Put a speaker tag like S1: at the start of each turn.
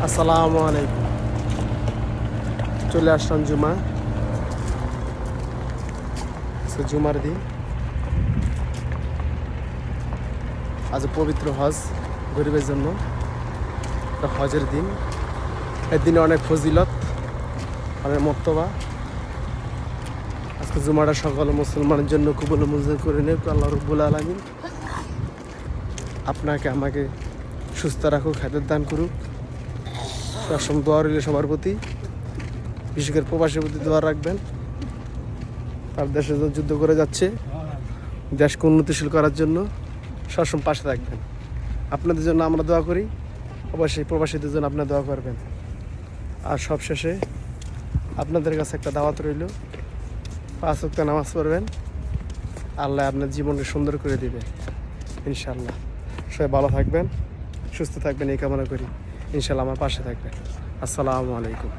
S1: আসসালামু আলাইকুম। চলে আসলাম জুমা, জুমার দিন। আজ পবিত্র হজ, গরিবের জন্য হজের দিন। এর দিনে অনেক ফজিলত, অনেক মর্তবা। আজকে জুমাটা সকল মুসলমানের জন্য কবুল মঞ্জুর করে নেব আল্লাহ রাব্বুল আলামিন। আপনাকে আমাকে সুস্থ রাখুক, খাদ্যের দান করুক। সবসময় দোয়া রইল সবার প্রতি, বিশেষ করে প্রবাসীর প্রতি দোয়া রাখবেন। তার দেশে যুদ্ধ করে যাচ্ছে, দেশকে উন্নতিশীল করার জন্য সবসময় পাশে থাকবেন। আপনাদের জন্য আমরা দোয়া করি, অবশ্যই প্রবাসীদের জন্য আপনারা দোয়া করবেন। আর সবশেষে আপনাদের কাছে একটা দাওয়াত রইল, 5 ওয়াক্ত নামাজ পড়বেন। আল্লাহ আপনার জীবনকে সুন্দর করে দিবে ইনশাআল্লাহ। সবাই ভালো থাকবেন, সুস্থ থাকবেন এই কামনা করি। ইনশাআল্লাহ আমার পাশে থাকবেন। আসসালামু আলাইকুম।